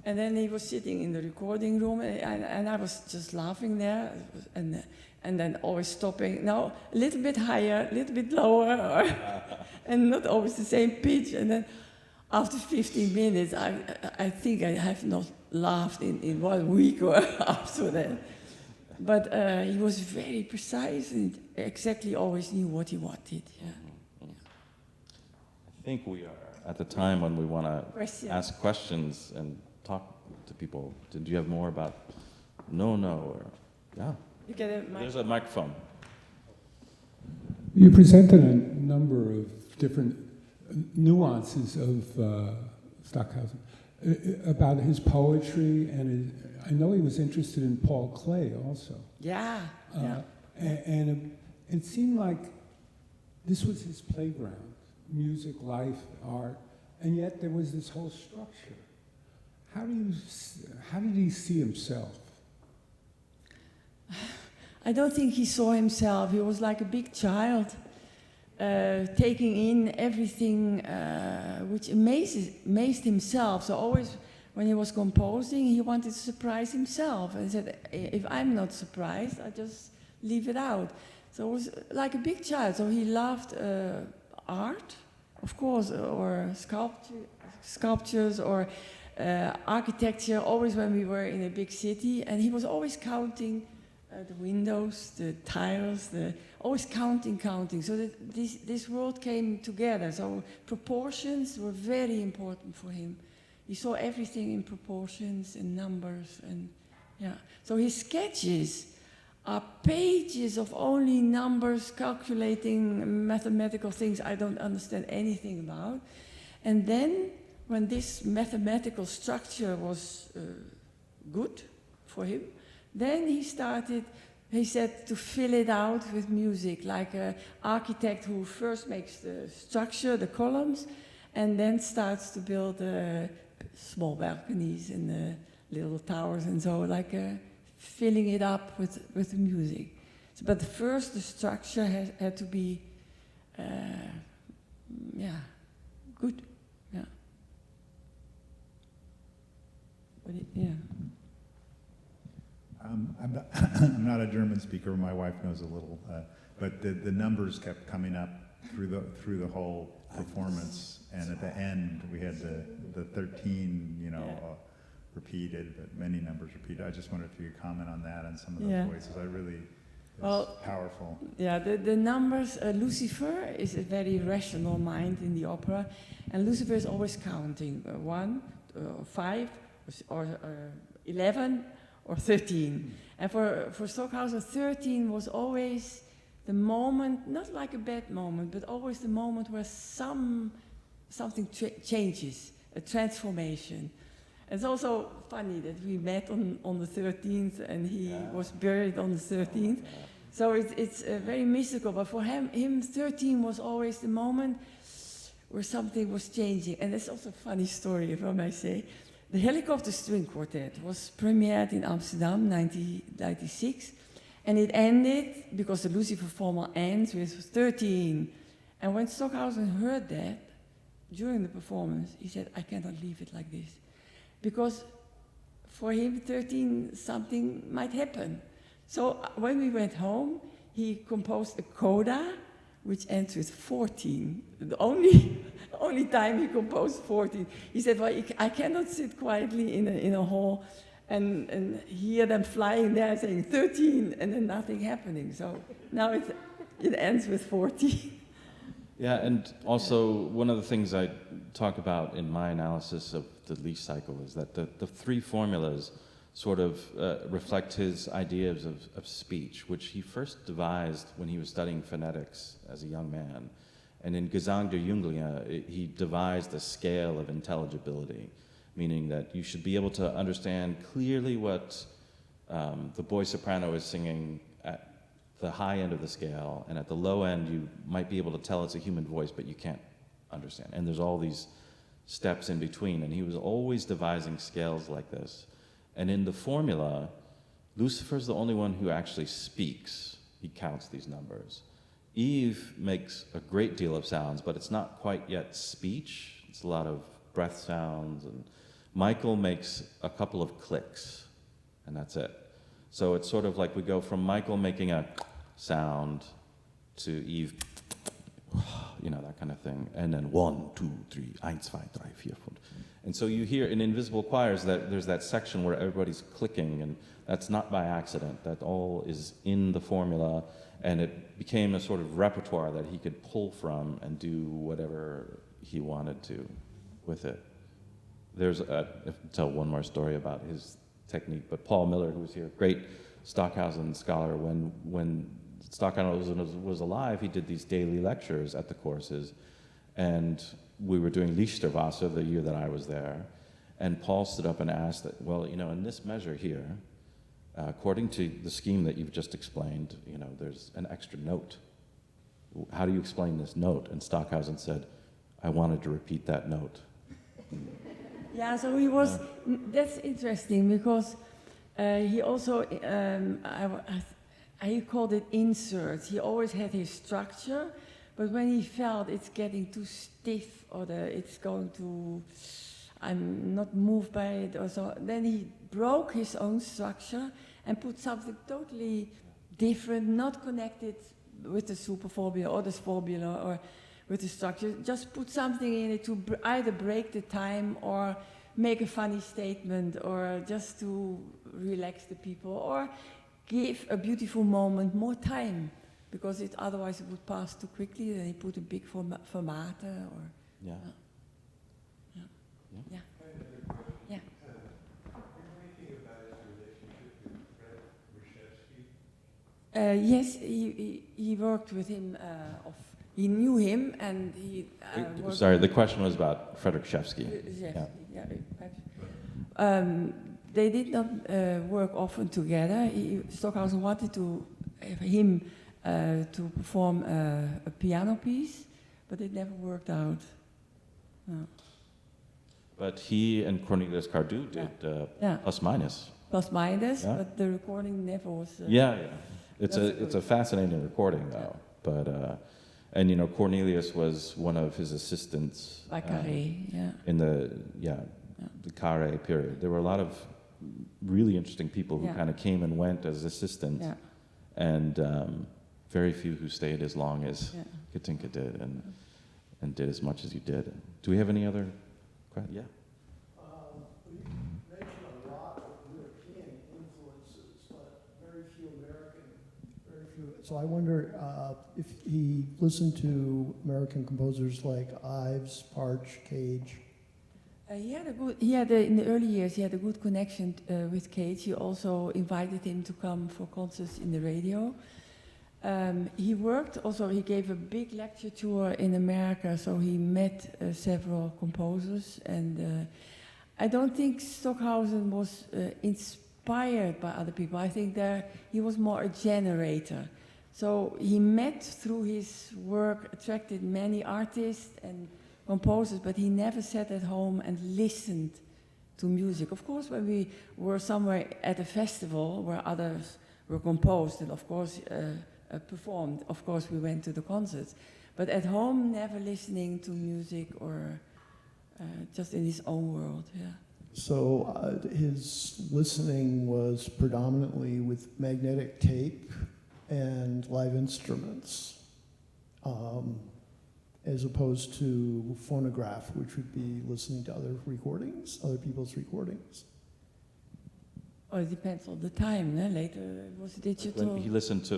And then he was sitting in the recording room, and I was just laughing there, and then always stopping. No, a little bit higher, a little bit lower, and not always the same pitch. And then after 15 minutes, I think I have not laughed in 1 week or after that. But he was very precise and exactly always knew what he wanted. Yeah. I think we are at the time when we want to ask questions and talk to people. Did you have more about or yeah? You get a There's a microphone. You presented a number of different nuances of Stockhausen about his poetry, and I know he was interested in Paul Klee also. Yeah. And it seemed like this was his playground: music, life, art, and yet there was this whole structure. How did he see himself? I don't think he saw himself. He was like a big child, taking in everything which amazed himself. So always when he was composing, he wanted to surprise himself. And he said, if I'm not surprised, I just leave it out. So it was like a big child. So he loved art of course, or sculptures or architecture, always when we were in a big city. And he was always counting the windows, the tiles, always counting. So that this world came together. So proportions were very important for him. He saw everything in proportions and numbers, and yeah. So his sketches are pages of only numbers, calculating mathematical things I don't understand anything about. And then, when this mathematical structure was good for him, then he said, to fill it out with music, like an architect who first makes the structure, the columns, and then starts to build small balconies and little towers and so, like filling it up with the music. So, but first the structure had to be, good. Yeah. But I'm not a German speaker. My wife knows a little, but the numbers kept coming up through the whole performance, and at the end we had the 13, repeated, but many numbers repeated. I just wondered if you could comment on that and some of those voices. It's powerful. Yeah, the numbers. Lucifer is a very rational mind in the opera, and Lucifer is always counting 1, 5, or 11. Or 13. And for Stockhausen, 13 was always the moment, not like a bad moment, but always the moment where something changes, a transformation. It's also funny that we met on the 13th and he was buried on the 13th. So it's very mystical, but for him 13 was always the moment where something was changing. And it's also a funny story, if I may say. The Helicopter String Quartet was premiered in Amsterdam, 1996, and it ended, because the Lucifer formal ends with 13. And when Stockhausen heard that, during the performance, he said, I cannot leave it like this. Because for him, 13, something might happen. So when we went home, he composed a coda, which ends with 14. The only time he composed 14. He said, well, I cannot sit quietly in a hall and hear them flying there saying 13 and then nothing happening. So now it ends with 14. Yeah, and also one of the things I talk about in my analysis of the leaf cycle is that the three formulas sort of reflect his ideas of speech, which he first devised when he was studying phonetics as a young man. And in Gesang der Jünglinge, he devised a scale of intelligibility, meaning that you should be able to understand clearly what the boy soprano is singing at the high end of the scale, and at the low end you might be able to tell it's a human voice, but you can't understand. And there's all these steps in between, and he was always devising scales like this. And in the formula, Lucifer's the only one who actually speaks. He counts these numbers. Eve makes a great deal of sounds, but it's not quite yet speech. It's a lot of breath sounds. And Michael makes a couple of clicks, and that's it. So it's sort of like we go from Michael making a sound to Eve, that kind of thing. And then 1, 2, 3, 1, 2, 3, 4, 5. And so you hear in Invisible Choirs that there's that section where everybody's clicking, and that's not by accident. That all is in the formula, and it became a sort of repertoire that he could pull from and do whatever he wanted to with it. I'll tell one more story about his technique, but Paul Miller, who was here, great Stockhausen scholar, when Stockhausen was alive, he did these daily lectures at the courses, and we were doing Lichterwasser the year that I was there, and Paul stood up and asked that, well, in this measure here, according to the scheme that you've just explained, there's an extra note. How do you explain this note? And Stockhausen said, I wanted to repeat that note. Yeah, so he was, that's interesting, because he also, he called it inserts. He always had his structure, but when he felt it's getting too stiff or it's going to, I'm not moved by it or so, then he broke his own structure and put something totally different, not connected with the superformula or the sformula, with the structure. Just put something in it to either break the time or make a funny statement or just to relax the people or give a beautiful moment more time because otherwise it would pass too quickly. Then he put a big formate or... Yeah. Yeah. Yeah. Yeah. Anything about his relationship with Fred Wrzewski? Yes, he worked with him. He knew him, and he. Worked Sorry, the question was about Frederick Shevsky. They did not work often together. Stockhausen wanted to have him to perform a piano piece, but it never worked out. No. But he and Cornelius Cardew did Plus Minus. Plus minus, Yeah. but the recording never was. Yeah. It's That's a fascinating recording though. But and you know Cornelius was one of his assistants By Carré, in the Carré period. There were a lot of really interesting people who kind of came and went as assistants, and very few who stayed as long as Kathinka did and did as much as he did. Do we have any other? Yeah. You mentioned a lot of European influences, but very few American, very few. So I wonder if he listened to American composers like Ives, Parch, Cage. In the early years, he had a good connection with Cage. He also invited him to come for concerts in the radio. He worked also, he gave a big lecture tour in America, so he met several composers. And I don't think Stockhausen was inspired by other people. I think he was more a generator. So he met through his work, attracted many artists and composers, but he never sat at home and listened to music. Of course, when we were somewhere at a festival where others were composed and of course performed, of course we went to the concerts. But at home, never listening to music or just in his own world, So his listening was predominantly with magnetic tape and live instruments, as opposed to phonograph, which would be listening to other people's recordings. Oh, it depends on the time. Later it was digital.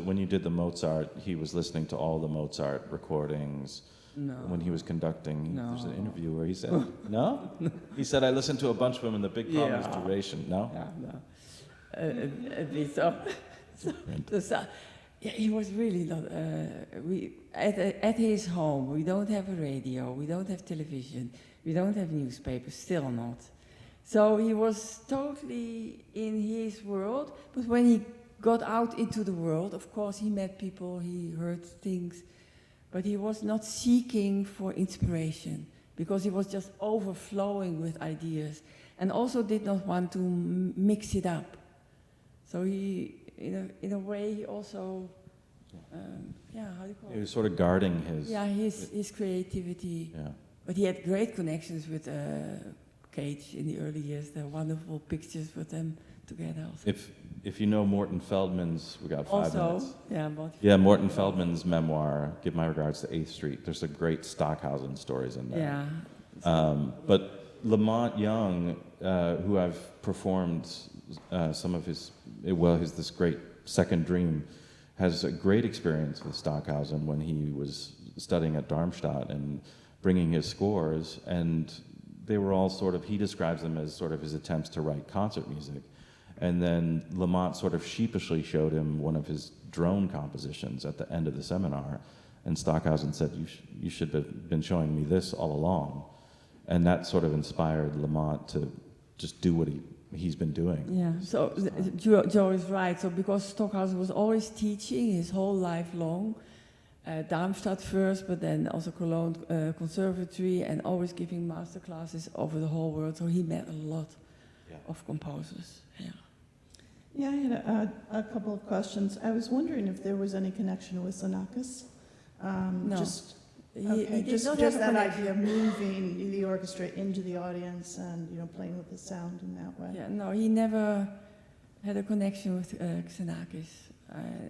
When you did the Mozart, he was listening to all the Mozart recordings. No. When he was conducting, there's an interview where he said, no? No. He said, I listened to a bunch of them and the big problem is duration. No? Yeah, no. A bit so, he was really not. At his home, we don't have a radio, we don't have television, we don't have newspapers, still not. So he was totally in his world, but when he got out into the world, of course, he met people, he heard things, but he was not seeking for inspiration because he was just overflowing with ideas and also did not want to mix it up. So he, in a way, he also, how do you call it? He was sort of guarding his creativity. Yeah. But he had great connections with Cage in the early years. There are wonderful pictures with them together. Also. If you know Morton Feldman's, we got 5 minutes. Yeah, Morton Feldman's memoir, Give My Regards to 8th Street. There's some great Stockhausen stories in there. Yeah. But Lamont Young, who I've performed some of his this great Second Dream, has a great experience with Stockhausen when he was studying at Darmstadt and bringing his scores, and they were all he describes them as sort of his attempts to write concert music. And then Lamont sort of sheepishly showed him one of his drone compositions at the end of the seminar, and Stockhausen said, you should have been showing me this all along. And that sort of inspired Lamont to just do what he's been doing. Yeah, so Joe is right. So because Stockhausen was always teaching his whole life long, Darmstadt first, but then also Cologne Conservatory, and always giving master classes over the whole world. So he met a lot of composers. Yeah, I had a couple of questions. I was wondering if there was any connection with Xenakis. No. Just He did not just have a that connection. idea of moving the orchestra into the audience and playing with the sound in that way. Yeah, no, he never had a connection with Xenakis.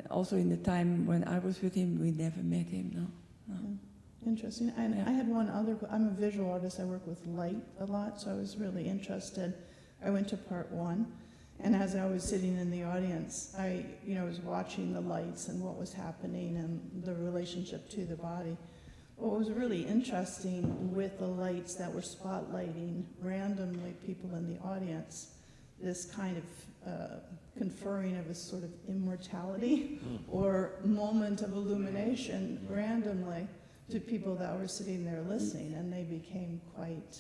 Also in the time when I was with him, we never met him, no. Yeah. Interesting. And Yeah. I had one other, I'm a visual artist, I work with light a lot, so I was really interested. I went to part one, and as I was sitting in the audience, I was watching the lights and what was happening and the relationship to the body. What was really interesting with the lights that were spotlighting randomly people in the audience, this kind of conferring of a sort of immortality or moment of illumination randomly to people that were sitting there listening, and they became quite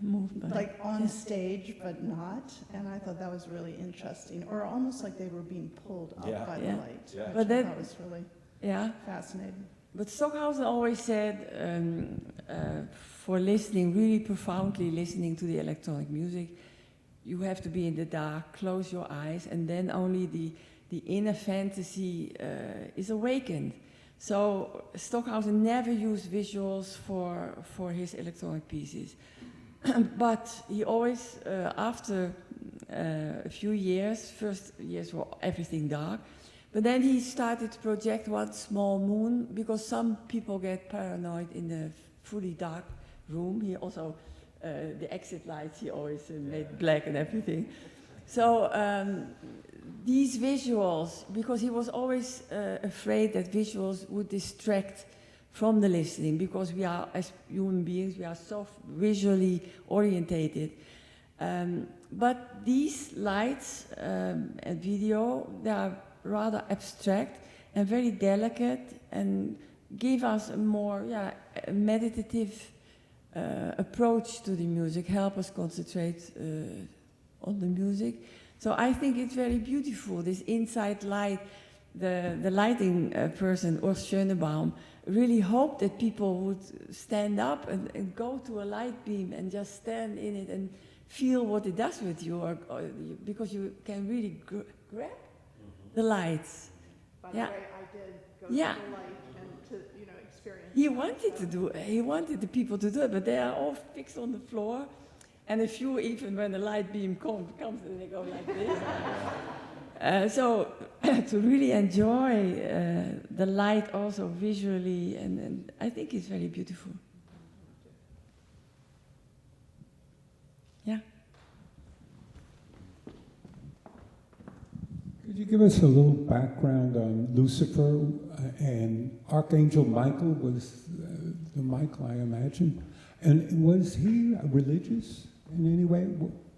Moved by. like on stage but not, and I thought that was really interesting, or almost like they were being pulled up Yeah. by Yeah. the light, Yeah. which But I that- thought was really Yeah. fascinating. But Stockhausen always said, for listening, really profoundly listening to the electronic music, you have to be in the dark, close your eyes, and then only the inner fantasy is awakened. So Stockhausen never used visuals for his electronic pieces. But he always, after a few years, first years were everything dark, but then he started to project one small moon, because some people get paranoid in a fully dark room. He also, the exit lights, he always made black and everything. So these visuals, because he was always afraid that visuals would distract from the listening, because we are, as human beings, we are so visually orientated. But these lights and video, they are rather abstract and very delicate, and give us a more meditative approach to the music, help us concentrate on the music. So I think it's very beautiful, this inside light. The lighting person, Urs Schönebaum, really hoped that people would stand up and go to a light beam and just stand in it and feel what it does with you, or because you can really grab the lights. By the Yeah. way, I did go Yeah. to the light and to experience. He wanted the people to do it, but they are all fixed on the floor, and a few, even when the light beam comes and they go like this. So to really enjoy the light also visually, and I think it's very beautiful. Yeah. Could you give us a little background on Lucifer and Archangel Michael was the Michael, I imagine. And was he religious in any way?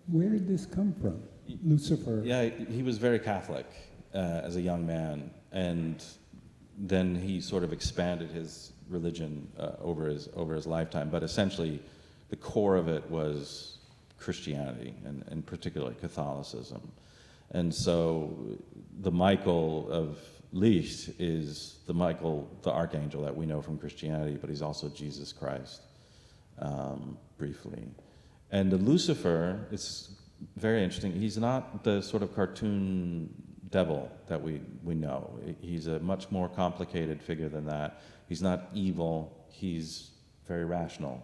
Where did this come from, Lucifer? Yeah, he was very Catholic as a young man, and then he sort of expanded his religion over his lifetime. But essentially, the core of it was Christianity, and particularly Catholicism. And so the Michael of Licht is the Michael, the archangel that we know from Christianity, but he's also Jesus Christ, briefly. And the Lucifer is very interesting. He's not the sort of cartoon devil that we know. He's a much more complicated figure than that. He's not evil, he's very rational.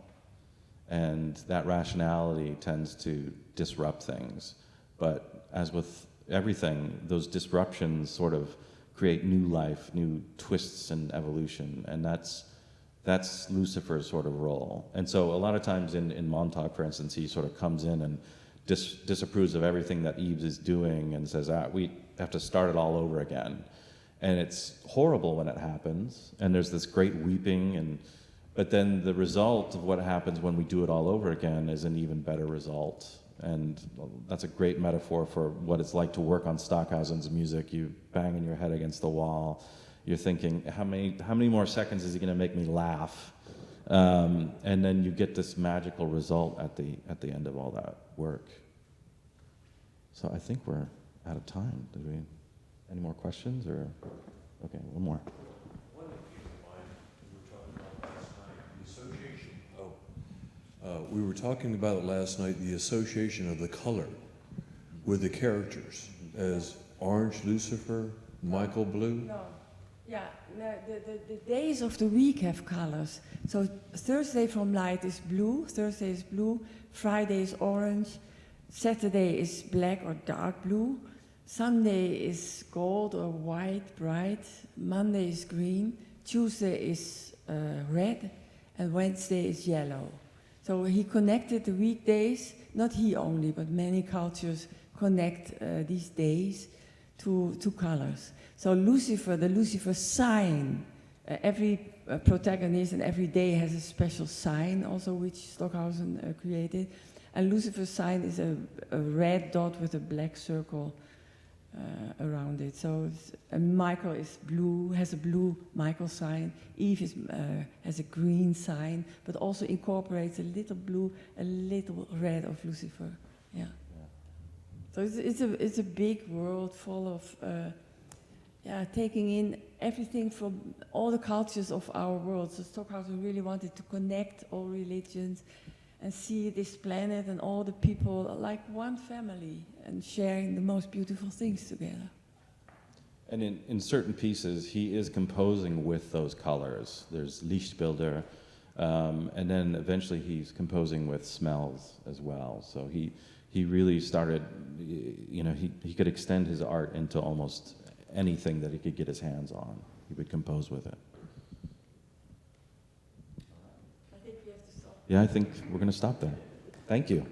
And that rationality tends to disrupt things. But as with everything, those disruptions sort of create new life, new twists and evolution, and that's Lucifer's sort of role. And so a lot of times in Montauk, for instance, he sort of comes in and disapproves of everything that Eve is doing and says, we have to start it all over again. And it's horrible when it happens, and there's this great weeping, but then the result of what happens when we do it all over again is an even better result. And that's a great metaphor for what it's like to work on Stockhausen's music. You banging your head against the wall. You're thinking, how many more seconds is he going to make me laugh? And then you get this magical result at the end of all that work. So I think we're out of time. Any more questions? Or okay, one more. One of you, we were talking about last night, the association. We were talking about it last night, the association of the color with the characters as orange Lucifer, Michael blue. No. Yeah, no, the days of the week have colors. So Thursday from light is blue, Thursday is blue, Friday is orange, Saturday is black or dark blue, Sunday is gold or white, bright, Monday is green, Tuesday is red, and Wednesday is yellow. So he connected the weekdays, not he only, but many cultures connect these days to colors. So Lucifer, the Lucifer sign, every protagonist and every day has a special sign also which Stockhausen created. And Lucifer's sign is a red dot with a black circle around it. So Michael is blue, has a blue Michael sign. Eve is, has a green sign, but also incorporates a little blue, a little red of Lucifer. Yeah. So it's a big world full of taking in everything from all the cultures of our world. So Stockhausen really wanted to connect all religions and see this planet and all the people like one family and sharing the most beautiful things together. And in certain pieces, he is composing with those colors. There's Lichtbilder, and then eventually he's composing with smells as well. So he really started, you know, he could extend his art into almost anything that he could get his hands on. He would compose with it. I think we have to stop. Yeah, I think we're going to stop there. Thank you.